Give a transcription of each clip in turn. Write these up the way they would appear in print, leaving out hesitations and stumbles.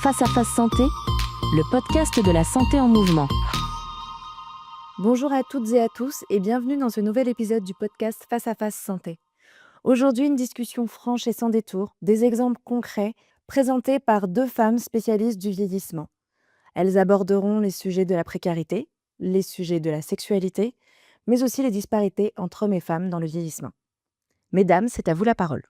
Face à Face Santé, le podcast de la santé en mouvement. Bonjour à toutes et à tous et bienvenue dans ce nouvel épisode du podcast Face à Face Santé. Aujourd'hui, une discussion franche et sans détour, des exemples concrets présentés par deux femmes spécialistes du vieillissement. Elles aborderont les sujets de la précarité, les sujets de la sexualité, mais aussi les disparités entre hommes et femmes dans le vieillissement. Mesdames, c'est à vous la parole.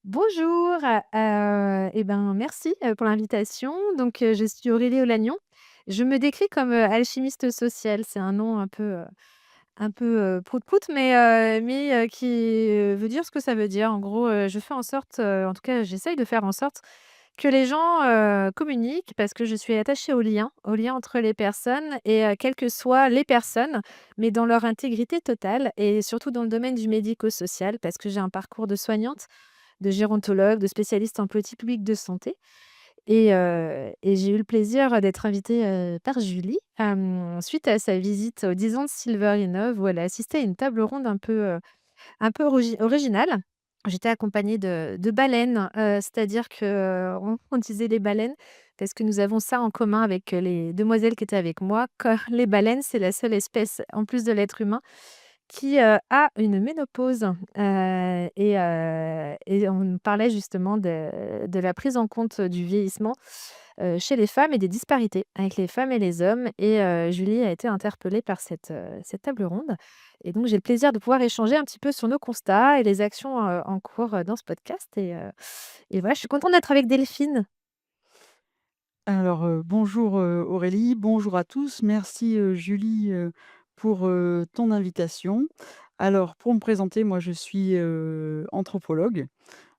Bonjour, merci, pour l'invitation. Je suis Aurélie Olagnon. Je me décris comme, alchimiste sociale. C'est un nom un peu prout-prout, mais qui, veut dire ce que ça veut dire. En gros, je fais en sorte, en tout cas j'essaye de faire en sorte que les gens, communiquent parce que je suis attachée aux liens entre les personnes et quelles que soient les personnes, mais dans leur intégrité totale et surtout dans le domaine du médico-social parce que j'ai un parcours de soignante, de gérontologue, de spécialiste en politique publique de santé et j'ai eu le plaisir d'être invitée, par Julie, suite à sa visite aux 10 ans de Silver Innov où elle a assisté à une table ronde un peu originale. J'étais accompagnée de baleines, c'est-à-dire qu'on disait les baleines parce que nous avons ça en commun avec, les demoiselles qui étaient avec moi, que les baleines, c'est la seule espèce, en plus de l'être humain, qui, a une ménopause, et on parlait justement de la prise en compte du vieillissement, chez les femmes et des disparités avec les femmes et les hommes Julie a été interpellée par cette table ronde et donc j'ai le plaisir de pouvoir échanger un petit peu sur nos constats et les actions, en cours, dans ce podcast et voilà, je suis contente d'être avec Delphine. Alors, bonjour, Aurélie, bonjour à tous. Merci, Julie, pour, ton invitation. Alors pour me présenter, moi je suis, anthropologue.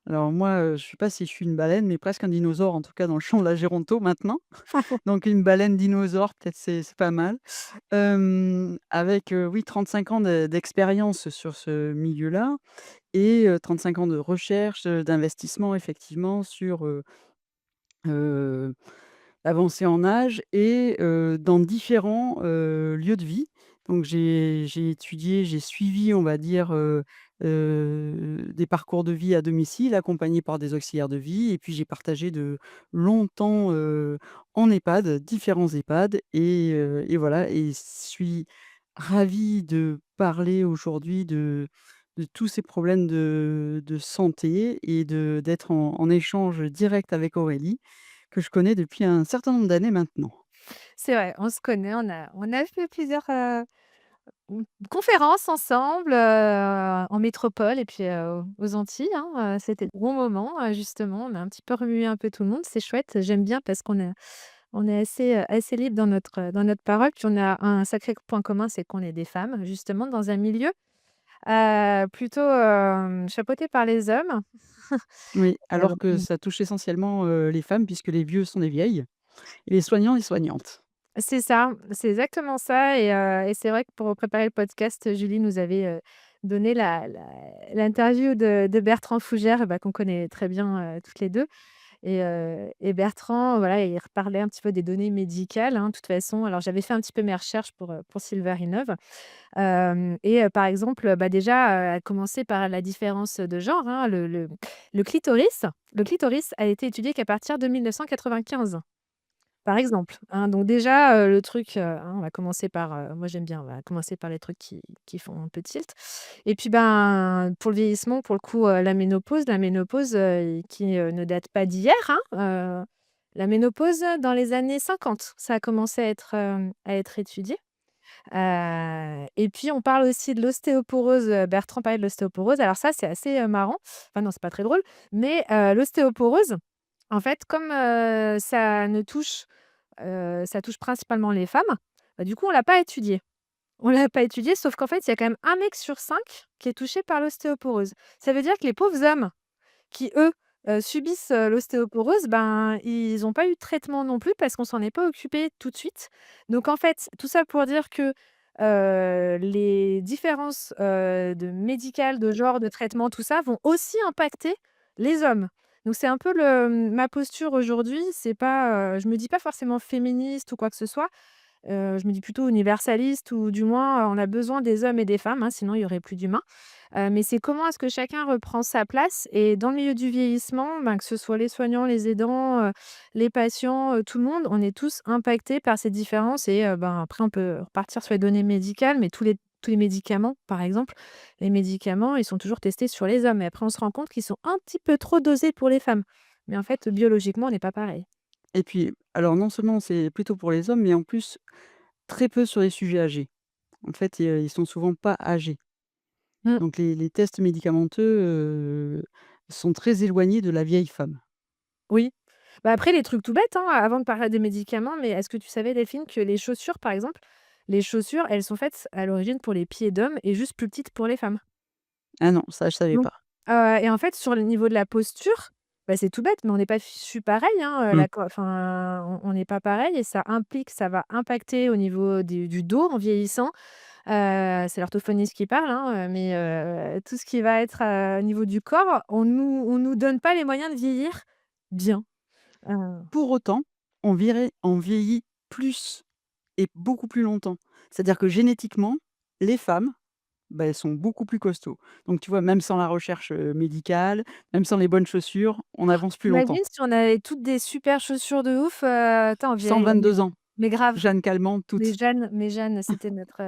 Alors moi, je ne sais pas si je suis une baleine, mais presque un dinosaure, en tout cas dans le champ de la géronto maintenant. Donc une baleine dinosaure, peut-être c'est pas mal. Avec, oui 35 ans d'expérience sur ce milieu-là et 35 ans de recherche, d'investissement effectivement sur, heu avancée en âge et dans différents, lieux de vie. Donc j'ai étudié, j'ai suivi, on va dire, des parcours de vie à domicile accompagnés par des auxiliaires de vie et puis j'ai partagé de longtemps, en EHPAD, différents EHPAD et voilà et suis ravie de parler aujourd'hui de tous ces problèmes de santé et d'être en échange direct avec Aurélie que je connais depuis un certain nombre d'années maintenant. C'est vrai, on se connaît, on a fait plusieurs, conférences ensemble, en métropole et puis, aux Antilles, hein, c'était de bons moments, justement. On a un petit peu remué un peu tout le monde, c'est chouette. J'aime bien parce qu'on est assez libre dans notre parole. Puis on a un sacré point commun, c'est qu'on est des femmes, justement, dans un milieu, plutôt, chapeauté par les hommes. Oui, Heu, alors que ça touche essentiellement, les femmes puisque les vieux sont des vieilles et les soignants, les soignantes. c'est ça, c'est exactement ça et c'est vrai que pour préparer le podcast, Julie nous avait, donné l'interview de Bertrand Fougère, bah, qu'on connaît très bien, toutes les 2 et Bertrand, voilà, il reparlait un petit peu des données médicales, hein, de toute façon. Alors j'avais fait un petit peu mes recherches pour Silver Innov, par exemple, bah, déjà, à commencer par la différence de genre, hein, le clitoris a été étudié qu'à partir de 1995. Par exemple, hein, donc déjà, le truc, hein, on va commencer par, moi j'aime bien, on va commencer par les trucs qui font un peu tilt et puis, ben, pour le vieillissement, pour le coup, la ménopause, qui, ne date pas d'hier, hein, la ménopause dans les années 50, ça a commencé à être étudié, et puis on parle aussi de l'ostéoporose, Bertrand parlait de l'ostéoporose. Alors ça, c'est assez, marrant, enfin non, c'est pas très drôle, mais l'ostéoporose, en fait, comme, ça touche principalement les femmes, bah, du coup, on l'a pas étudié. On l'a pas étudié, sauf qu'en fait, il y a quand même un mec sur 5 qui est touché par l'ostéoporose. Ça veut dire que les pauvres hommes qui, eux, subissent, l'ostéoporose, ben, ils ont pas eu de traitement non plus parce qu'on s'en est pas occupé tout de suite. Donc en fait, tout ça pour dire que, les différences, de médicales, de genre, de traitement, tout ça, vont aussi impacter les hommes. Donc c'est un peu ma posture aujourd'hui, c'est pas, je me dis pas forcément féministe ou quoi que ce soit, je me dis plutôt universaliste ou du moins, on a besoin des hommes et des femmes, hein, sinon il y aurait plus d'humains. Mais c'est comment est-ce que chacun reprend sa place et dans le milieu du vieillissement, ben, que ce soit les soignants, les aidants, les patients, tout le monde, on est tous impactés par ces différences et ben, après on peut repartir sur les données médicales, mais tous les médicaments, par exemple, les médicaments, ils sont toujours testés sur les hommes et après on se rend compte qu'ils sont un petit peu trop dosés pour les femmes. Mais en fait, biologiquement, on n'est pas pareil. Et puis, alors non seulement c'est plutôt pour les hommes, mais en plus très peu sur les sujets âgés. En fait, ils sont souvent pas âgés. Mmh. Donc les tests médicamenteux, sont très éloignés de la vieille femme. Oui. Bah, après les trucs tout bêtes, hein, avant de parler des médicaments, mais est-ce que tu savais Delphine que les chaussures, par exemple, les chaussures, elles sont faites à l'origine pour les pieds d'hommes et juste plus petites pour les femmes? Ah non, ça je savais Donc pas. et en fait sur le niveau de la posture, bah, c'est tout bête, mais on n'est pas fichu pareil, hein, Mmh. la co enfin, on n'est pas pareil et ça va impacter au niveau du dos en vieillissant. C'est l'orthophoniste qui parle, hein, mais tout ce qui va être, au niveau du corps, on nous donne pas les moyens de vieillir bien. Heu Pour autant, on vieillit plus et beaucoup plus longtemps. C'est-à-dire que génétiquement, les femmes, bah, elles sont beaucoup plus costauds. Donc tu vois, même sans la recherche, médicale, même sans les bonnes chaussures, on avance plus Tu longtemps. si on avait toutes des super chaussures de ouf, attends, on vieillit 122 ans, mais grave. Jeanne Calment, Mais toutes. Jeanne, c'était notre,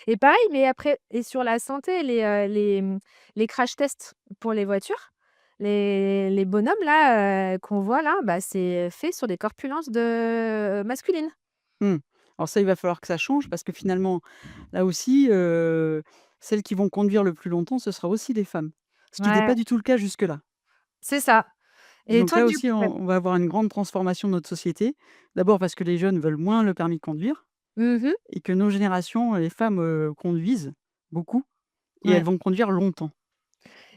et pareil, mais après et sur la santé, les crash tests pour les voitures, les bonhommes là, qu'on voit là, bah, c'est fait sur des corpulences de masculines. Mmh. Alors ça, il va falloir que ça change parce que finalement, là aussi, celles qui vont conduire le plus longtemps, ce sera aussi des femmes. Ce qui n'était Ouais, pas du tout le cas jusque-là. c'est ça et Donc toi là du aussi, ouais. on va avoir une grande transformation de notre société. D'abord parce que les jeunes veulent moins le permis de conduire Mmh. et que nos générations, les femmes, conduisent beaucoup et elles Ouais. vont conduire longtemps.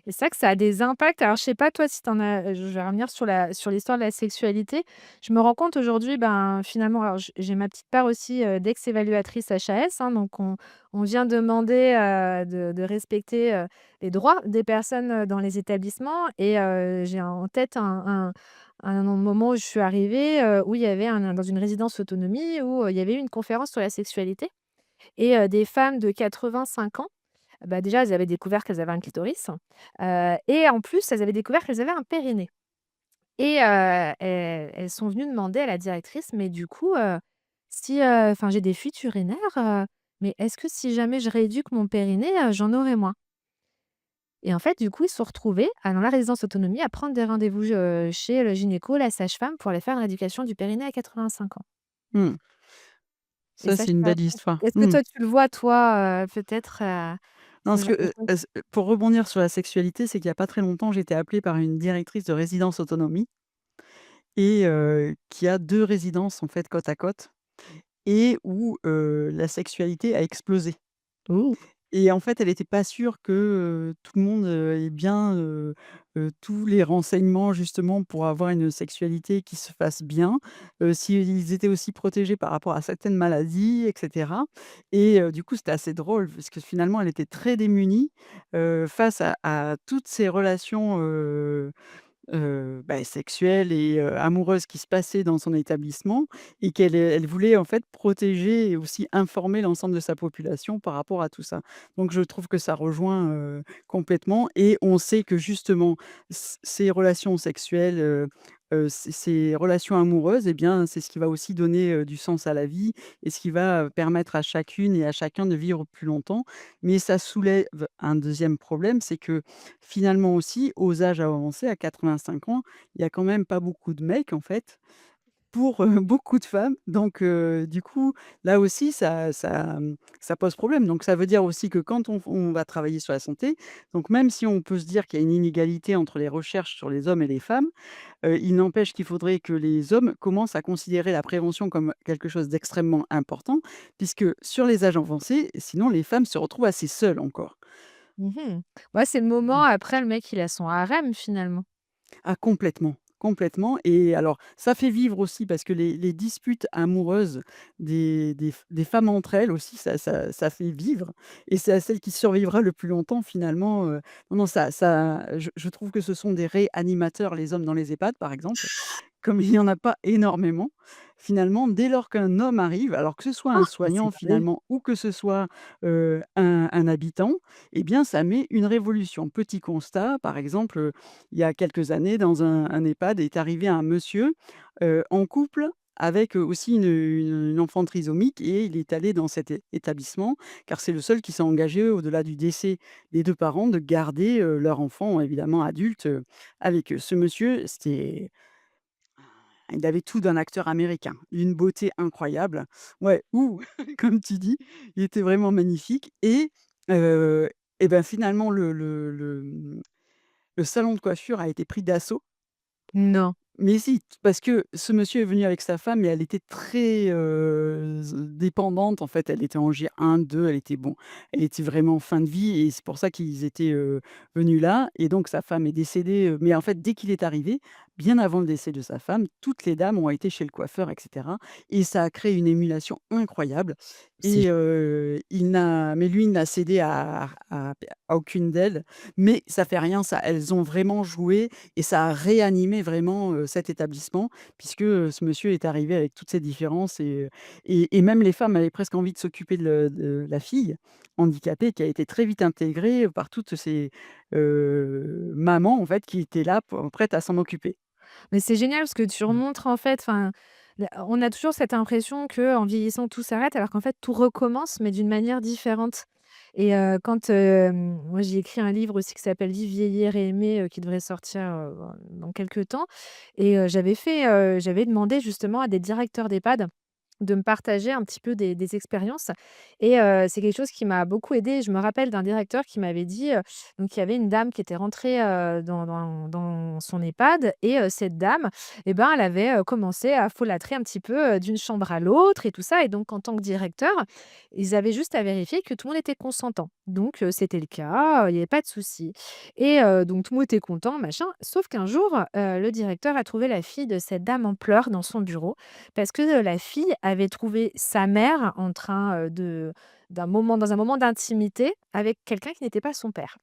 Et c'est vrai que ça a des impacts. Alors, je sais pas toi si tu en as je vais revenir sur l'histoire de la sexualité. Je me rends compte aujourd'hui, ben, finalement, alors j'ai ma petite part aussi, d'ex-évaluatrice HAS, hein, donc on vient demander, de respecter, les droits des personnes, dans les établissements et j'ai en tête un moment où je suis arrivée, où il y avait dans une résidence autonomie où, il y avait eu une conférence sur la sexualité et des femmes de 85 ans bah, déjà, elles avaient découvert qu'elles avaient un clitoris, et en plus, elles avaient découvert qu'elles avaient un périnée et elles sont venues demander à la directrice: «Mais du coup, si, enfin, j'ai des fuites urinaires, mais est-ce que si jamais je rééduque mon périnée, j'en aurai moins?» Et en fait, du coup, ils se sont retrouvés dans la résidence autonomie à prendre des rendez-vous, chez le gynéco, la sage-femme pour aller faire une rééducation du périnée à 85 ans Mmh. et Ça, ça, c'est je sais une pas, belle histoire. est-ce que Mmh. toi, tu le vois, toi, peut-être, Non, ce parce que, genre de choses? pour rebondir sur la sexualité, c'est qu'il y a pas très longtemps, j'ai été appelée par une directrice de résidence autonomie et qui a 2 résidences, en fait, côte à côte et où, la sexualité a explosé. Ouh! Et en fait, elle était pas sûre que, tout le monde, ait bien, tous les renseignements justement pour avoir une sexualité qui se fasse bien, s'ils étaient aussi protégés par rapport à certaines maladies et cetera et du coup, c'était assez drôle parce que finalement, elle était très démunie, face à toutes ces relations, bah, sexuelles et amoureuses qui se passaient dans son établissement et elle voulait en fait protéger et aussi informer l'ensemble de sa population par rapport à tout ça. Donc je trouve que ça rejoint, complètement et on sait que justement ces relations sexuelles, ces relations amoureuses et bien, c'est ce qui va aussi donner, du sens à la vie et ce qui va, permettre à chacune et à chacun de vivre plus longtemps. Mais ça soulève un deuxième problème, c'est que finalement aussi, aux âges avancés, à 85 ans, il y a quand même pas beaucoup de mecs, en fait, pour, beaucoup de femmes. Donc du coup, là aussi, ça pose problème. Donc ça veut dire aussi que quand on va travailler sur la santé, donc même si on peut se dire qu'il y a une inégalité entre les recherches sur les hommes et les femmes, il n'empêche qu'il faudrait que les hommes commencent à considérer la prévention comme quelque chose d'extrêmement important, puisque sur les âges avancés, sinon les femmes se retrouvent assez seules encore. Mmh. Ouais, c'est le moment après le mec il a son harem finalement. Ah complètement, complètement et alors ça fait vivre aussi parce que les disputes amoureuses des femmes entre elles aussi ça fait vivre et c'est à celle qui survivra le plus longtemps finalement, non, non je trouve que ce sont des réanimateurs les hommes dans les EHPAD par exemple, comme il y en a pas énormément, finalement, dès lors qu'un homme arrive, alors que ce soit un Ah! Bah, c'est soignant merveilleux. finalement ou que ce soit, un habitant, eh bien, ça met une révolution. Petit constat, par exemple, il y a quelques années, dans un EHPAD est arrivé un monsieur, en couple avec, aussi une enfant trisomique et il est allé dans cet établissement, car c'est le seul qui s'est engagé, au-delà du décès des 2 parents, de garder, leur enfant évidemment adulte, avec eux. Ce monsieur, il avait tout d'un acteur américain, une beauté incroyable. Ouais, ou comme tu dis, il était vraiment magnifique heu et ben, finalement le salon de coiffure a été pris d'assaut. Non. Mais si, parce que ce monsieur est venu avec sa femme et elle était très, dépendante en fait. Elle était en J1-2, elle était vraiment en fin de vie et c'est pour ça qu'ils étaient, venus là et donc sa femme est décédée, mais en fait dès qu'il est arrivé, bien avant le décès de sa femme, toutes les dames ont été chez le coiffeur et cetera et ça a créé une émulation incroyable C'est et lui il n'a cédé à aucune d'elles, mais ça fait rien, ça elles ont vraiment joué et ça a réanimé vraiment, cet établissement puisque, ce monsieur est arrivé avec toutes ces différences et même les femmes avaient presque envie de s'occuper de la fille handicapée qui a été très vite intégrée par toutes ces, mamans en fait qui étaient là prêtes à s'en occuper. Mais c'est génial parce que tu Mmh. remontres en fait, enfin, on a toujours cette impression que en vieillissant tout s'arrête alors qu'en fait tout recommence mais d'une manière différente et quand, moi j'ai écrit un livre aussi qui s'appelle «Vivre, vieillir et aimer», qui devrait sortir, dans quelques temps et j'avais demandé justement à des directeurs d'EHPAD de me partager un petit peu des expériences et c'est quelque chose qui m'a beaucoup aidée. Je me rappelle d'un directeur qui m'avait dit, donc il y avait une dame qui était rentrée, dans son EHPAD et cette dame et ben, elle avait, commencé à folâtrer un petit peu, d'une chambre à l'autre et tout ça et donc en tant que directeur, ils avaient juste à vérifier que tout le monde était consentant. Donc c'était le cas, il y avait pas de souci et donc tout le monde était content, machin. Sauf qu'un jour, le directeur a trouvé la fille de cette dame en pleurs dans son bureau parce que, la fille avait trouvé sa mère en train, dans un moment d'intimité avec quelqu'un qui n'était pas son père.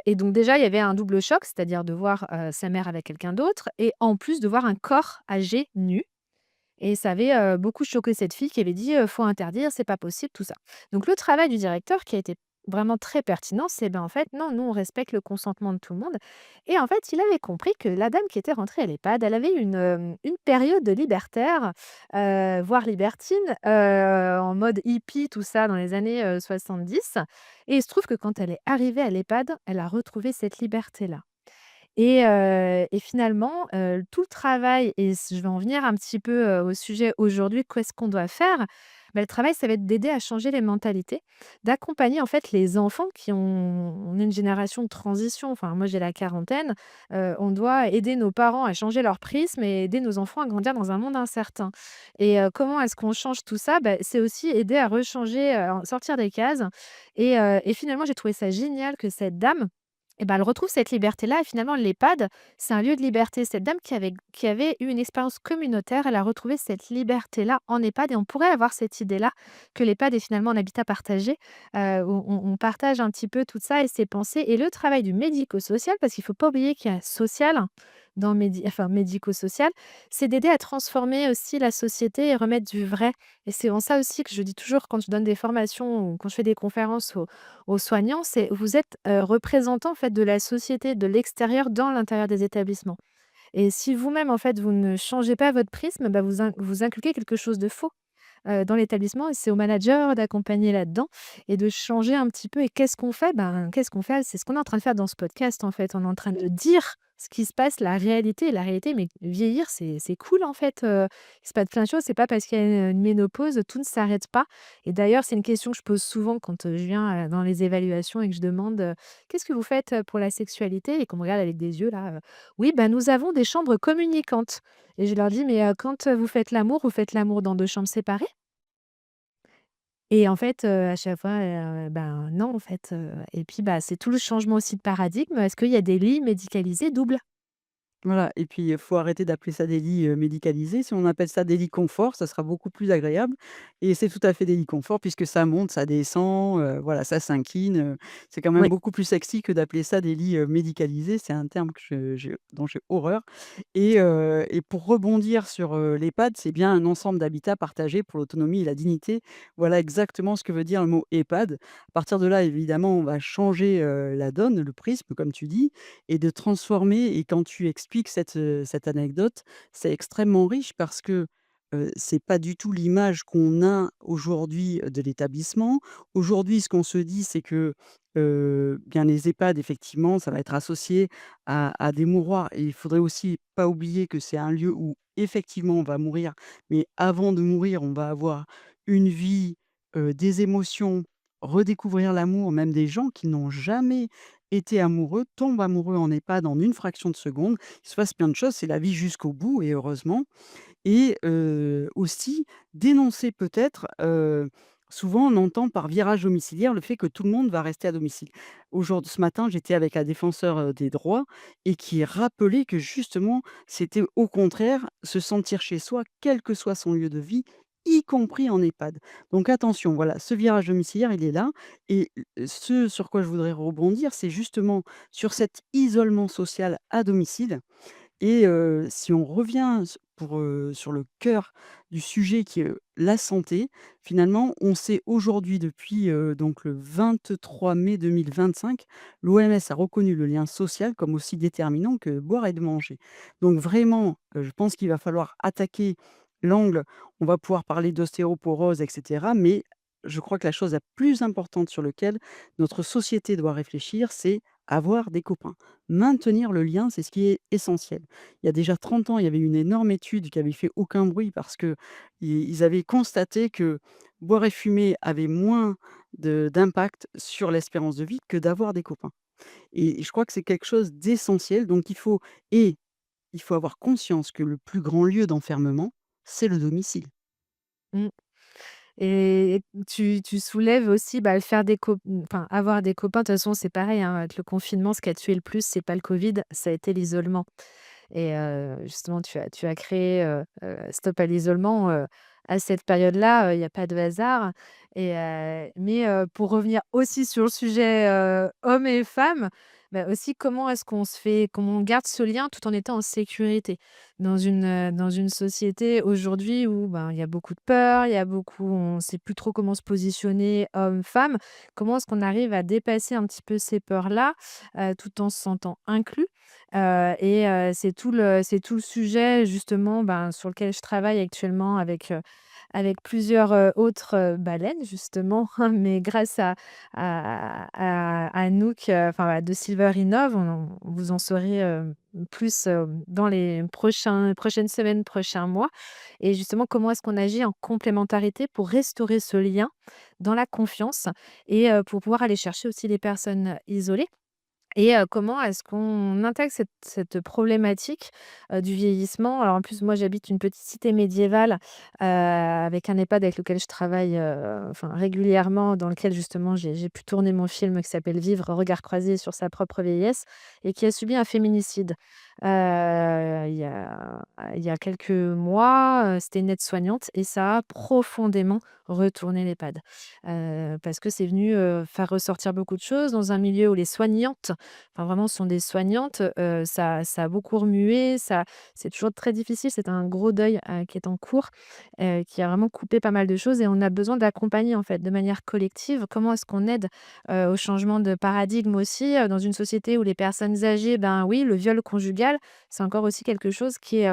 Et donc déjà, il y avait un double choc, c'est-à-dire de voir, sa mère avec quelqu'un d'autre et en plus de voir un corps âgé nu et ça avait, beaucoup choqué cette fille qui avait dit, «Faut interdire, c'est pas possible», tout ça. Donc le travail du directeur qui a été vraiment très pertinent, c'est, ben, en fait, non, nous on respecte le consentement de tout le monde et en fait, il avait compris que la dame qui était rentrée à l'EHPAD, elle avait une période libertaire, voire libertine, en mode hippie, tout ça, dans les années, 70 et il se trouve que quand elle est arrivée à l'EHPAD, elle a retrouvé cette liberté-là. Et finalement, tout le travail et je vais en venir un petit peu, au sujet aujourd'hui, qu'est-ce qu'on doit faire? Bah, le travail, ça va être d'aider à changer les mentalités, d'accompagner en fait les enfants qui ont on est une génération de transition, enfin moi j'ai la quarantaine, on doit aider nos parents à changer leur prisme et aider nos enfants à grandir dans un monde incertain. Et comment est-ce qu'on change tout ça? Bah, c'est aussi aider à rechanger, sortir des cases et finalement j'ai trouvé ça génial que cette dame et ben, elle retrouve cette liberté-là et finalement l'EHPAD, c'est un lieu de liberté. Cette dame qui avait eu une expérience communautaire, elle a retrouvé cette liberté-là en EHPAD et on pourrait avoir cette idée-là que l'EHPAD est finalement un habitat partagé, où on partage un petit peu tout ça et ses pensées et le travail du médico-social, parce qu'il ne faut pas oublier qu'il y a social dans médico-social, c'est d'aider à transformer aussi la société et remettre du vrai et c'est en ça aussi que je dis toujours quand je donne des formations ou quand je fais des conférences aux soignants, c'est vous êtes, représentants en fait de la société, de l'extérieur dans l'intérieur des établissements et si vous-même en fait vous ne changez pas votre prisme, bah, vous inculquez quelque chose de faux, dans l'établissement et c'est au manager d'accompagner là-dedans et de changer un petit peu et qu'est-ce qu'on fait? Ben, qu'est-ce qu'on fait? C'est ce qu'on est en train de faire dans ce podcast en fait. On est en train de dire ce qui se passe, la réalité et la réalité, mais vieillir c'est cool en fait, il se passe plein de choses. C'est pas parce qu'il y a une ménopause, tout ne s'arrête pas et d'ailleurs, c'est une question que je pose souvent quand, je viens, dans les évaluations et que je demande, «Qu'est-ce que vous faites, pour la sexualité?» et qu'on me regarde avec des yeux là, «Oui, ben, nous avons des chambres communicantes» et je leur dis: «Mais, quand, vous faites l'amour dans 2 chambres séparées?» Et en fait, à chaque fois, ben, non, en fait, et puis, bah, c'est tout le changement aussi de paradigme. Est-ce qu'il y a des lits médicalisés doubles? Voilà et puis, il faut arrêter d'appeler ça des lits, médicalisés. Si on appelle ça des lits confort, ça sera beaucoup plus agréable et c'est tout à fait des lits confort puisque ça monte, ça descend, voilà, ça s'incline, c'est quand même Oui. beaucoup plus sexy que d'appeler ça des lits, médicalisés. C'est un terme que je dont j'ai horreur et pour rebondir sur, l'EHPAD, c'est bien un ensemble d'habitats partagés pour l'autonomie et la dignité. Voilà exactement ce que veut dire le mot EHPAD. À partir de là, évidemment, on va changer, la donne, le prisme, comme tu dis et de transformer et quand tu expliques cette anecdote, c'est extrêmement riche parce que, c'est pas du tout l'image qu'on a aujourd'hui, de l'établissement. Aujourd'hui, ce qu'on se dit, c'est que, bien les EHPAD effectivement, ça va être associé à des mouroirs et il faudrait aussi pas oublier que c'est un lieu où effectivement on va mourir, mais avant de mourir, on va avoir une vie, des émotions, redécouvrir l'amour, même des gens qui n'ont jamais été amoureux, tombent amoureux en EHPAD en une fraction de seconde. Il se passe plein de choses, c'est la vie jusqu'au bout et heureusement et aussi dénoncer peut-être, souvent on entend par virage domiciliaire le fait que tout le monde va rester à domicile. Ce matin, j'étais avec un défenseur, des droits et qui rappelait que justement, c'était au contraire se sentir chez soi, quel que soit son lieu de vie, y compris en EHPAD. Donc attention, voilà, ce virage domiciliaire, il est là et ce sur quoi je voudrais rebondir, c'est justement sur cet isolement social à domicile et si on revient sur le cœur du sujet qui est, la santé, finalement, on sait aujourd'hui depuis, donc le 23 mai 2025, l'OMS a reconnu le lien social comme aussi déterminant que boire et de manger. Donc vraiment, je pense qu'il va falloir attaquer l'angle, on va pouvoir parler d'ostéoporose et cetera, mais je crois que la chose la plus importante sur lequel notre société doit réfléchir, c'est avoir des copains. Maintenir le lien, c'est ce qui est essentiel. Il y a déjà 30 ans, il y avait une énorme étude qui avait fait aucun bruit parce que ils avaient constaté que boire et fumer avait moins d'impact sur l'espérance de vie que d'avoir des copains. Et je crois que c'est quelque chose d'essentiel. Donc et il faut avoir conscience que le plus grand lieu d'enfermement, c'est le domicile. Mmh. Et tu soulèves aussi, bah, le faire des cop enfin, avoir des copains, de toute façon, c'est pareil, hein, avec le confinement, ce qui a tué le plus, c'est pas le covid, ça a été l'isolement. Et justement, tu as créé, Stop à l'isolement, à cette période-là, il y a pas de hasard mais pour revenir aussi sur le sujet, hommes et femmes, bah, aussi comment on garde ce lien tout en étant en sécurité? Dans une société aujourd'hui où, ben, il y a beaucoup de peur, il y a beaucoup on ne sait plus trop comment se positionner homme-femme. Comment est-ce qu'on arrive à dépasser un petit peu ces peurs-là, tout en se sentant inclus? C'est tout le sujet justement, ben, sur lequel je travaille actuellement avec plusieurs, autres, baleines justement, mais grâce à Anouk, enfin voilà, de Silver Innov, vous en saurez, plus, dans les prochaines semaines, prochains mois et justement comment est-ce qu'on agit en complémentarité pour restaurer ce lien dans la confiance et pour pouvoir aller chercher aussi les personnes isolées. Et comment est-ce qu'on intègre cette problématique, du vieillissement? Alors, en plus, moi, j'habite une petite cité médiévale, avec un EHPAD avec lequel je travaille, enfin, régulièrement, dans lequel, justement, j'ai pu tourner mon film qui s'appelle «Vivre, regard croisé sur sa propre vieillesse» et qui a subi un féminicide. Il y a quelques mois, c'était une aide-soignante et ça a profondément retourné l'EHPAD. Parce que c'est venu, faire ressortir beaucoup de choses dans un milieu où les soignantes enfin vraiment ce sont des soignantes, ça a beaucoup remué, ça c'est toujours très difficile, c'est un gros deuil, qui est en cours, qui a vraiment coupé pas mal de choses et on a besoin d'accompagner en fait de manière collective. Comment est-ce qu'on aide, au changement de paradigme aussi, dans une société où les personnes âgées, ben oui, le viol conjugal, c'est encore aussi quelque chose qui est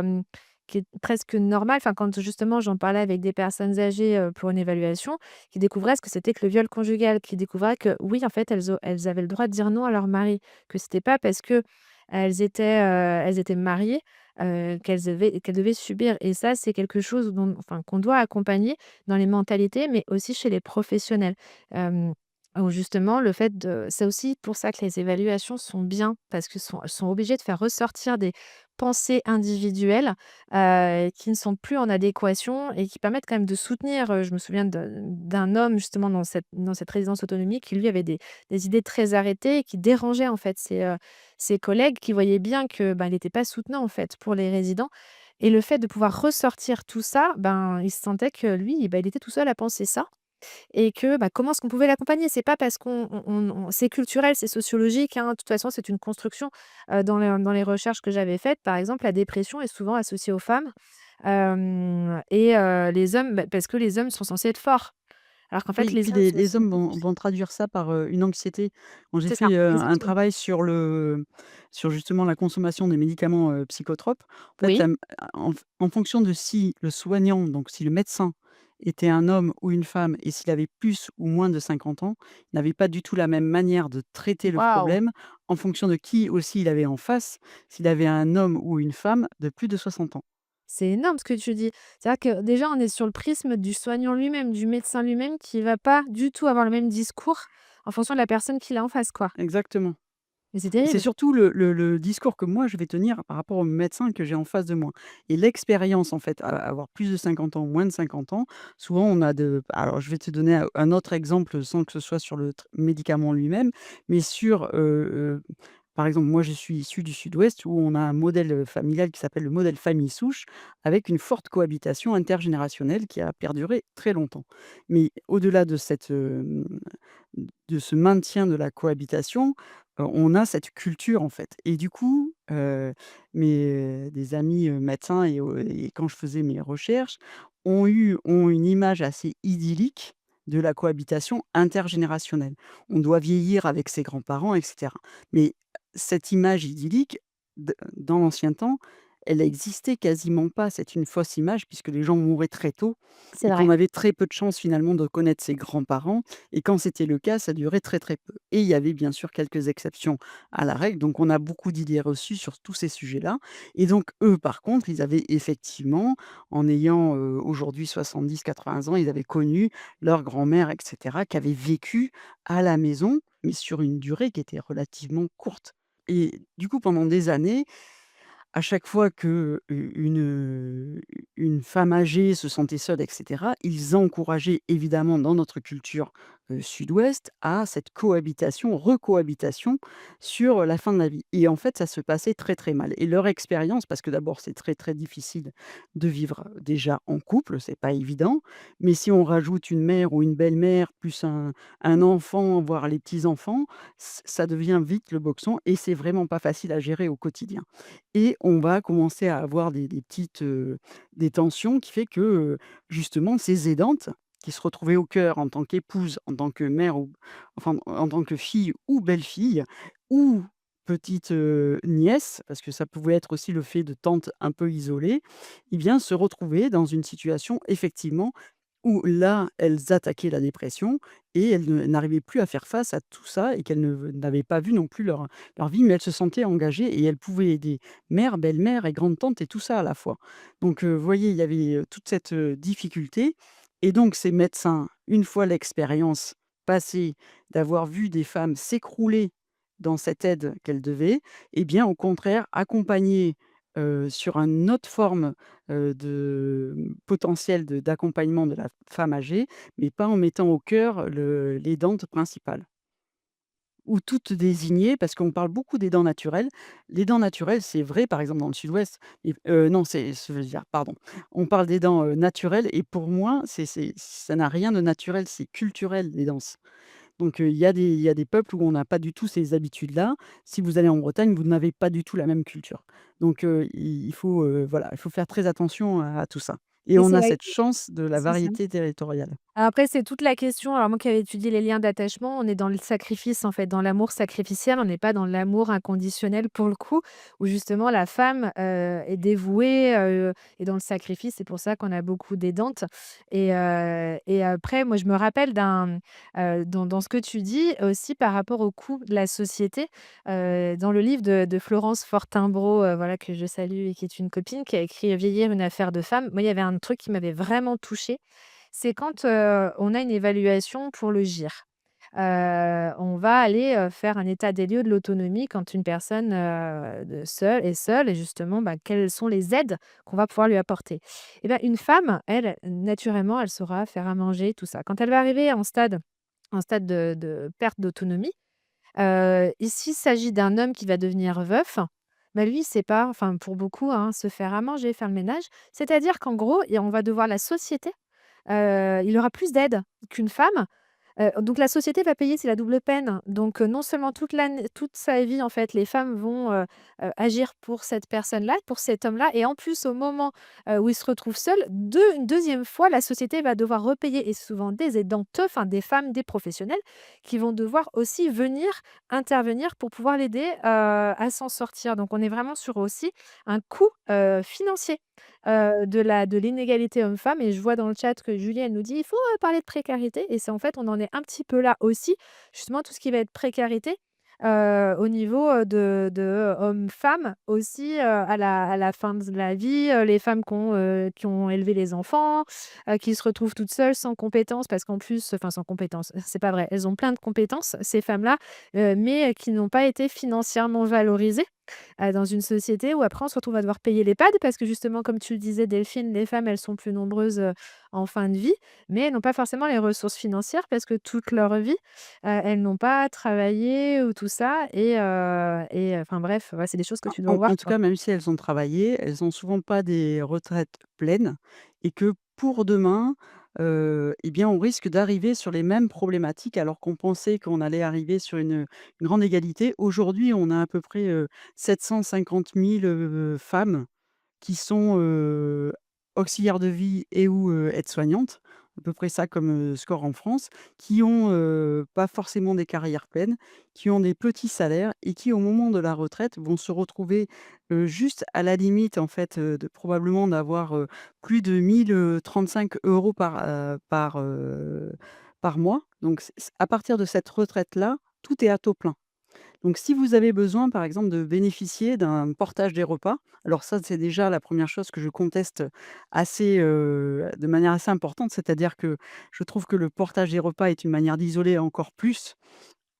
presque normal. Enfin, quand justement j'en parlais avec des personnes âgées, pour une évaluation, qui découvraient ce que c'était que le viol conjugal, qui découvraient que oui, en fait, elles avaient le droit de dire non à leur mari, que c'était pas parce qu'elles étaient mariées, qu'elles devaient subir et ça, c'est quelque chose dont enfin, qu'on doit accompagner dans les mentalités, mais aussi chez les professionnels. Où justement le fait de c'est aussi pour ça que les évaluations sont bien parce que elles sont obligées de faire ressortir des pensées individuelles, qui ne sont plus en adéquation et qui permettent quand même de soutenir, je me souviens d'un homme justement dans cette résidence autonomie qui lui avait des idées très arrêtées et qui dérangeaient en fait ses collègues qui voyaient bien que, il n'était pas soutenant en fait pour les résidents et le fait de pouvoir ressortir tout ça, il se sentait que lui, il était tout seul à penser ça et que, comment est-ce qu'on pouvait l'accompagner? C'est pas parce qu'on c'est culturel, c'est sociologique, hein. De toute façon, c'est une construction, dans les recherches que j'avais faites, par exemple, la dépression est souvent associée aux femmes, les hommes, parce que les hommes sont censés être forts. Alors qu'en fait, Oui, puis les hommes les sont les aussi hommes beaucoup vont traduire ça par, une anxiété. Quand j'ai c'est ça, fait, un exactement. travail sur justement la consommation des médicaments, psychotropes, en fait, Oui, en fonction de si le soignant, donc si le médecin était un homme ou une femme et s'il avait plus ou moins de 50 ans, il n'avait pas du tout la même manière de traiter le waouh! problème en fonction de qui aussi il avait en face, s'il avait un homme ou une femme de plus de 60 ans. C'est énorme ce que tu dis. C'est-à-dire que déjà, on est sur le prisme du soignant lui-même, du médecin lui-même qui va pas du tout avoir le même discours en fonction de la personne qu'il a en face, quoi. Exactement. Mais c'est Et c'est terrible. surtout le discours que moi je vais tenir par rapport au médecin que j'ai en face de moi et l'expérience en fait, à avoir plus de 50 ans, moins de 50 ans, souvent on a de alors je vais te donner un autre exemple sans que ce soit sur le médicament lui-même, mais sur, par exemple, moi je suis issu du Sud-Ouest où on a un modèle, familial qui s'appelle le modèle famille souche avec une forte cohabitation intergénérationnelle qui a perduré très longtemps. Mais au-delà de de ce maintien de la cohabitation, on a cette culture, en fait et du coup, des amis, médecins et quand je faisais mes recherches, ont une image assez idyllique de la cohabitation intergénérationnelle. On doit vieillir avec ses grands-parents et cetera. Mais cette image idyllique, dans l'ancien temps, elle existait quasiment pas. C'est une fausse image puisque les gens mouraient très tôt C'est et vrai. qu'on avait très peu de chances finalement de connaître ses grands-parents et quand c'était le cas, ça durait très, très peu et il y avait bien sûr quelques exceptions à la règle, donc on a beaucoup d'idées reçues sur tous ces sujets-là et donc eux, par contre, ils avaient effectivement, en ayant, aujourd'hui 70-80 ans, ils avaient connu leur grand-mère et cetera qui avait vécu à la maison, mais sur une durée qui était relativement courte et du coup, pendant des années, à chaque fois que, une femme âgée se sentait seule et cetera, ils encourageaient évidemment dans notre culture, sud-ouest à cette cohabitation, recohabitation sur la fin de la vie et en fait, ça se passait très, très mal et leur expérience parce que d'abord c'est très, très difficile de vivre, déjà en couple, c'est pas évident, mais si on rajoute une mère ou une belle-mère plus un enfant, voire les petits-enfants, ça devient vite le boxon et c'est vraiment pas facile à gérer au quotidien et on va commencer à avoir des petites, des tensions qui fait que, justement ces aidantes qui se retrouvaient au cœur en tant qu'épouse, en tant que mère ou enfin en tant que fille ou belle-fille ou petite, nièce, parce que ça pouvait être aussi le fait de tantes un peu isolées, eh bien se retrouver dans une situation effectivement où là, elles attaquaient la dépression et elles n'arrivaient plus à faire face à tout ça et qu'elles n'avaient pas vu non plus leur vie, mais elles se sentaient engagées et elles pouvaient aider mère, belle-mère et grande-tante et tout ça à la fois. Donc, vous voyez, il y avait, toute cette, difficulté et donc ces médecins, une fois l'expérience passée d'avoir vu des femmes s'écrouler dans cette aide qu'elles devaient, eh bien, au contraire, accompagner, sur une autre forme potentiel d'accompagnement de la femme âgée, mais pas en mettant au cœur les dents principales. Ou toutes désignées, parce qu'on parle beaucoup des dents naturelles. Les dents naturelles, c'est vrai, par exemple, dans le sud-ouest et non, je veux dire, pardon. On parle des dents, naturelles et pour moi, ça n'a rien de naturel, c'est culturel, les dents. Donc, il y a des peuples où on n'a pas du tout ces habitudes-là. Si vous allez en Bretagne, vous n'avez pas du tout la même culture. Donc, il faut, voilà, il faut faire très attention à tout ça et Et on c'est a vrai cette chance de la c'est ça. variété territoriale. Après, c'est toute la question alors moi qui avais étudié les liens d'attachement, on est dans le sacrifice, en fait, dans l'amour sacrificiel, on n'est pas dans l'amour inconditionnel pour le coup, où justement la femme, est dévouée, est dans le sacrifice. C'est pour ça qu'on a beaucoup d'aidantes et après moi je me rappelle dans ce que tu dis aussi par rapport au coût de la société, dans le livre de Florence Fortinbras, voilà que je salue et qui est une copine qui a écrit «Vieillir, une affaire de femme». Moi, il y avait un truc qui m'avait vraiment touchée, c'est quand, on a une évaluation pour le GIR. on va aller, faire un état des lieux de l'autonomie quand une personne, est seule et justement, bah, quelles sont les aides qu'on va pouvoir lui apporter. Et bah, une femme, elle, naturellement, elle saura faire à manger, tout ça. Quand elle va arriver en stade de perte d'autonomie, s'il s'agit d'un homme qui va devenir veuf, bah, lui, il sait pas, enfin pour beaucoup, hein, se faire à manger, faire le ménage. C'est-à-dire qu'en gros, et on va devoir la société, il aura plus d'aide qu'une femme. Donc la société va payer, c'est la double peine. Donc non seulement toute sa vie, en fait, les femmes vont, agir pour cette personne-là, pour cet homme-là et en plus, au moment, où il se retrouve seul, une deuxième fois, la société va devoir repayer et souvent des aidantes, enfin des femmes, des professionnels qui vont devoir aussi venir intervenir pour pouvoir l'aider, à s'en sortir. Donc on est vraiment sur aussi un coût, financier, de l'inégalité homme-femme et je vois dans le chat que Julie, elle nous dit: «Il faut, parler de précarité» et c'est en fait, on en est un petit peu là aussi, justement tout ce qui va être précarité, au niveau, de hommes-femmes aussi, à la fin de la vie, les femmes qui ont élevé les enfants, qui se retrouvent toutes seules sans compétences parce qu'en plus enfin sans compétences, c'est pas vrai, elles ont plein de compétences ces femmes-là, mais qui n'ont pas été financièrement valorisées. Dans une société où après on se retrouve à devoir payer l'EHPAD parce que justement comme tu le disais Delphine, les femmes elles sont plus nombreuses, en fin de vie, mais elles n'ont pas forcément les ressources financières parce que toute leur vie, elles n'ont pas travaillé ou tout ça et enfin bref, ouais, c'est des choses que tu dois voir En tout toi. cas, même si elles ont travaillé, elles ont souvent pas des retraites pleines et que pour demain, eh bien, on risque d'arriver sur les mêmes problématiques alors qu'on pensait qu'on allait arriver sur une grande égalité. Aujourd'hui, on a à peu près, 750 000, femmes qui sont, auxiliaires de vie et ou, aides-soignantes, à peu près ça comme, score en France, qui ont, pas forcément des carrières pleines, qui ont des petits salaires et qui, au moment de la retraite, vont se retrouver, juste à la limite, en fait, de probablement d'avoir, plus de 1 035 € par mois. Donc c c à partir de cette retraite-là, tout est à taux plein. Donc si vous avez besoin, par exemple, de bénéficier d'un portage des repas, alors ça, c'est déjà la première chose que je conteste assez, de manière assez importante. C'est-à-dire que je trouve que le portage des repas est une manière d'isoler encore plus,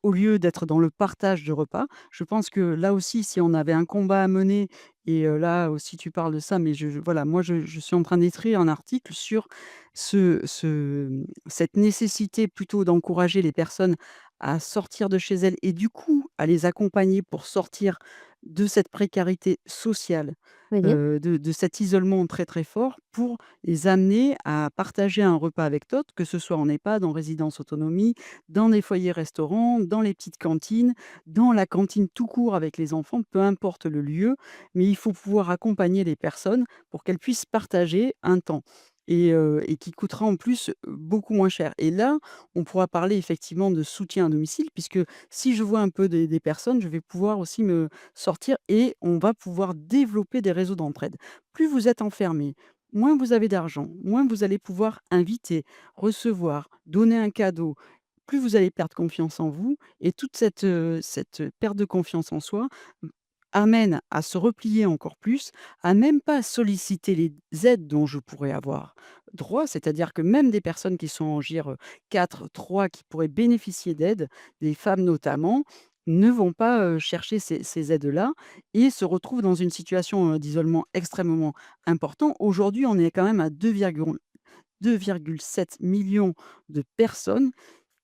au lieu d'être dans le partage de repas. Je pense que là aussi, si on avait un combat à mener et là aussi tu parles de ça, mais voilà, moi je suis en train d'écrire un article sur cette nécessité plutôt d'encourager les personnes à sortir de chez elles et du coup à les accompagner pour sortir de cette précarité sociale, Oui. de cet isolement très, très fort pour les amener à partager un repas avec d'autres, que ce soit en EHPAD, en résidence autonomie, dans des foyers restaurants, dans les petites cantines, dans la cantine tout court avec les enfants, peu importe le lieu, mais il faut pouvoir accompagner les personnes pour qu'elles puissent partager un temps et qui coûtera en plus, beaucoup moins cher et là, on pourra parler effectivement de soutien à domicile puisque si je vois un peu des personnes, je vais pouvoir aussi me sortir et on va pouvoir développer des réseaux d'entraide. Plus vous êtes enfermé, moins vous avez d'argent, moins vous allez pouvoir inviter, recevoir, donner un cadeau, plus vous allez perdre confiance en vous et toute cette perte de confiance en soi amène à se replier encore plus, à même pas solliciter les aides dont je pourrais avoir droit. C'est-à-dire que même des personnes qui sont en GIR, 4, 3, qui pourraient bénéficier d'aides, des femmes notamment, ne vont pas, chercher ces aides-là et se retrouvent dans une situation, d'isolement extrêmement important. Aujourd'hui, on est quand même à 2,7 millions de personnes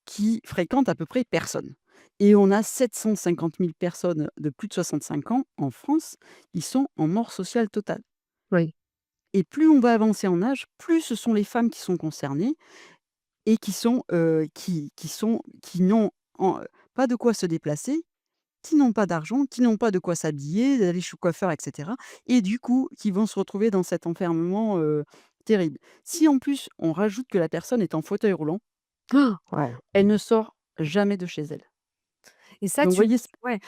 qui fréquentent à peu près personne et on a 750 000 personnes de plus de 65 ans en France qui sont en mort sociale totale Oui. et plus on va avancer en âge, plus ce sont les femmes qui sont concernées et qui n'ont en pas de quoi se déplacer, qui n'ont pas d'argent, qui n'ont pas de quoi s'habiller, d'aller chez le coiffeur et cetera et du coup, qui vont se retrouver dans cet enfermement, terrible. Si en plus, on rajoute que la personne est en fauteuil roulant, Ouais. elle ne sort jamais de chez elle. Et ça, Donc vous voyez, ouais,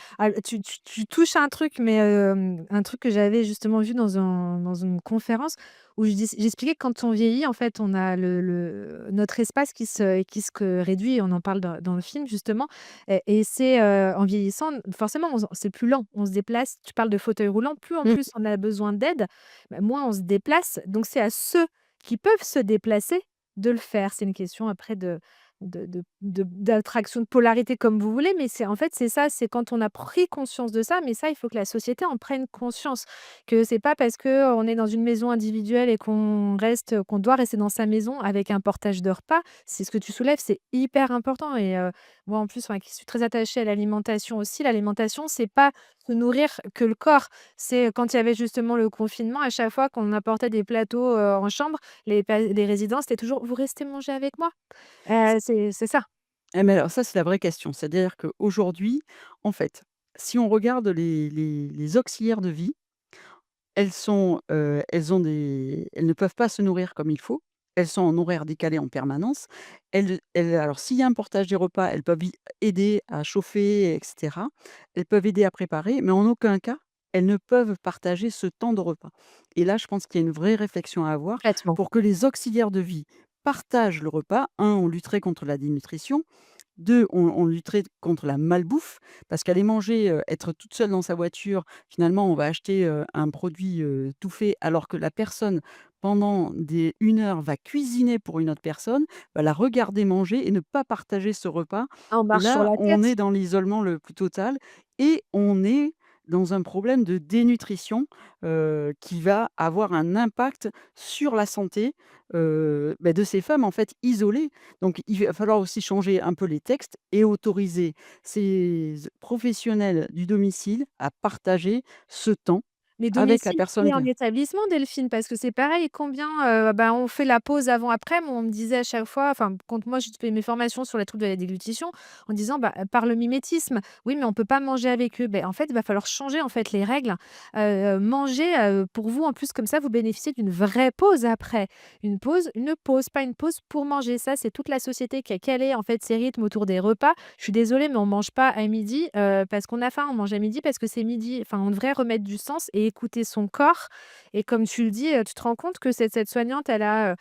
tu touches à un truc, mais un truc que j'avais justement vu dans une conférence où j'expliquais que quand on vieillit, en fait, on a notre espace qui se réduit. On en parle dans le film justement et c'est, en vieillissant, forcément, c'est plus lent. On se déplace. Tu parles de fauteuil roulant. Plus en mmh, plus on a besoin d'aide, bah, moins on se déplace. Donc c'est à ceux qui peuvent se déplacer de le faire. C'est une question après d'attraction, de polarité comme vous voulez, mais c'est ça, c'est quand on a pris conscience de ça, mais ça, il faut que la société en prenne conscience. Que c'est pas parce qu'on est dans une maison individuelle et qu'on doit rester dans sa maison avec un portage de repas. C'est ce que tu soulèves, c'est hyper important et moi en plus, enfin, qui suis très attachée à l'alimentation aussi, l'alimentation, c'est pas se nourrir que le corps. C'est quand il y avait justement le confinement, à chaque fois qu'on apportait des plateaux, en chambre, les résidents, c'était toujours: «Vous restez manger avec moi?» C'est ça. Mais alors ça, c'est la vraie question. C'est-à-dire qu'aujourd'hui, en fait, si on regarde les auxiliaires de vie, elles ne peuvent pas se nourrir comme il faut. Elles sont en horaire décalé en permanence. Alors s'il y a un portage des repas, elles peuvent aider à chauffer et cetera. Elles peuvent aider à préparer, mais en aucun cas, elles ne peuvent partager ce temps de repas. Et là, je pense qu'il y a une vraie réflexion à avoir Complètement. pour que les auxiliaires de vie partagent le repas. Un, on lutterait contre la dénutrition. 2, on lutterait contre la malbouffe, parce qu'aller manger, être toute seule dans sa voiture, finalement, on va acheter, un produit, tout fait, alors que la personne, pendant 1 heure, va cuisiner pour une autre personne, va la regarder manger et ne pas partager ce repas. Ah, on Et marche sur là, la on est tête. dans l'isolement le plus total et on est dans un problème de dénutrition, qui va avoir un impact sur la santé, de ces femmes, en fait, isolées. Donc il va falloir aussi changer un peu les textes et autoriser ces professionnels du domicile à partager ce temps Mais avec la domicile personne et en qui établissement, Delphine? Parce que c'est pareil, combien, on fait la pause avant-après, mais on me disait à chaque fois, enfin, quand moi je fais mes formations sur les troubles de la déglutition, en disant: par le mimétisme, oui, mais on peut pas manger avec eux». En fait, il va falloir changer, en fait, les règles. Manger, pour vous, en plus, comme ça, vous bénéficiez d'une vraie pause après. Une pause, pas une pause pour manger. Ça, c'est toute la société qui a calé, en fait, ses rythmes autour des repas. Je suis désolée, mais on mange pas à midi, parce qu'on a faim. On mange à midi parce que c'est midi. Enfin, on devrait remettre du sens et écouter son corps et comme tu le dis, tu te rends compte que cette soignante, elle a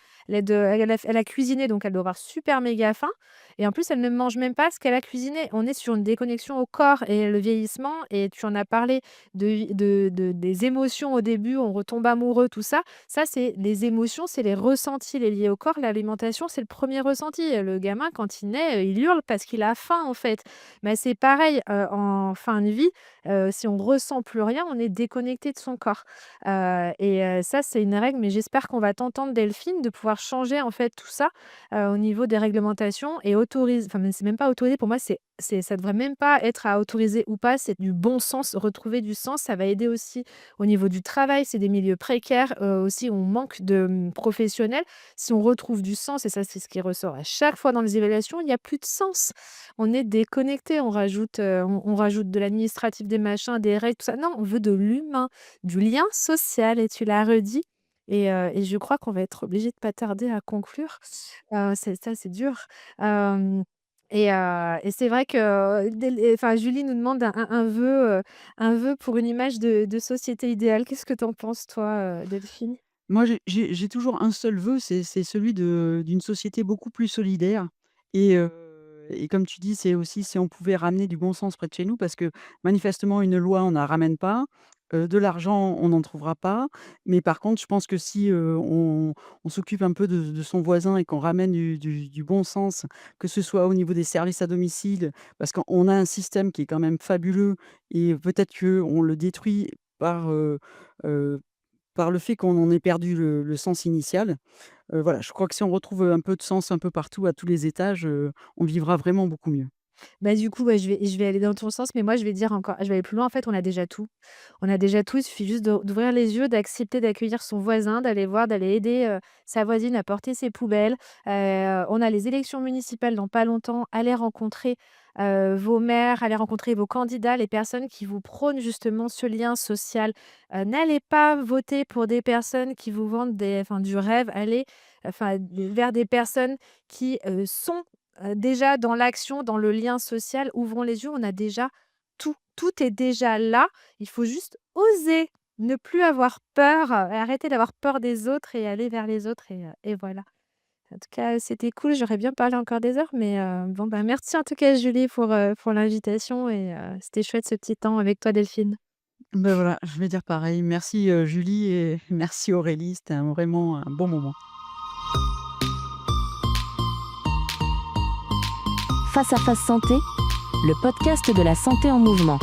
cuisiné, donc elle doit avoir super méga faim et en plus, elle ne mange même pas ce qu'elle a cuisiné. On est sur une déconnexion au corps et le vieillissement et tu en as parlé des émotions au début, on retombe amoureux, tout ça. Ça, c'est les émotions, c'est les ressentis, les liés au corps. L'alimentation, c'est le premier ressenti. Le gamin, quand il naît, il hurle parce qu'il a faim, en fait. Mais c'est pareil, en fin de vie, si on ressent plus rien, on est déconnecté de son corps. Ça, c'est une règle, mais j'espère qu'on va t'entendre Delphine, de pouvoir changer, en fait, tout ça, au niveau des réglementations et autorise enfin, mais c'est même pas autorisé pour moi, ça devrait même pas être à autoriser ou pas, c'est du bon sens, retrouver du sens. Ça va aider aussi au niveau du travail, c'est des milieux précaires, aussi on manque de, professionnels. Si on retrouve du sens et ça, c'est ce qui ressort à chaque fois dans les évaluations, il y a plus de sens. On est déconnecté, on rajoute de l'administratif, des machins, des règles, tout ça. Non, on veut de l'humain, du lien social et tu l'as redit et je crois qu'on va être obligé de pas tarder à conclure. C'est dur. Hem et c'est vrai que enfin, Julie nous demande un vœu pour une image de société idéale. Qu'est-ce que tu en penses toi, Delphine? moi, j'ai toujours un seul vœu, c'est celui d'une société beaucoup plus solidaire et comme tu dis, c'est aussi si on pouvait ramener du bon sens près de chez nous parce que manifestement une loi, on n'en ramène pas, de l'argent, on n'en trouvera pas. Mais par contre, je pense que si, on s'occupe un peu de son voisin et qu'on ramène du bon sens, que ce soit au niveau des services à domicile, parce qu'on a un système qui est quand même fabuleux et peut-être qu'on le détruit heu par le fait qu'on en ait perdu le sens initial. Voilà, je crois que si on retrouve, un peu de sens un peu partout, à tous les étages, on vivra vraiment beaucoup mieux. Du coup, ouais, je vais aller dans ton sens, mais moi, je vais aller plus loin. En fait, on a déjà tout. On a déjà tout, il suffit juste d'ouvrir les yeux, d'accepter d'accueillir son voisin, d'aller voir, d'aller aider, sa voisine à porter ses poubelles. On a les élections municipales dans pas longtemps. Allez rencontrer, vos maires, allez rencontrer vos candidats, les personnes qui vous prônent justement ce lien social. N'allez pas voter pour des personnes qui vous vendent du rêve. Allez, vers des personnes qui, sont déjà dans l'action, dans le lien social, ouvrons les yeux, on a déjà tout. Tout est déjà là. Il faut juste oser, ne plus avoir peur, arrêter d'avoir peur des autres et aller vers les autres et voilà. En tout cas, c'était cool, j'aurais bien parlé encore des heures, mais merci en tout cas Julie pour l'invitation et c'était chouette ce petit temps avec toi Delphine. Voilà, je vais dire pareil. Merci, Julie et merci Aurélie, c'était vraiment un bon moment. Face à Face Santé, le podcast de la santé en mouvement.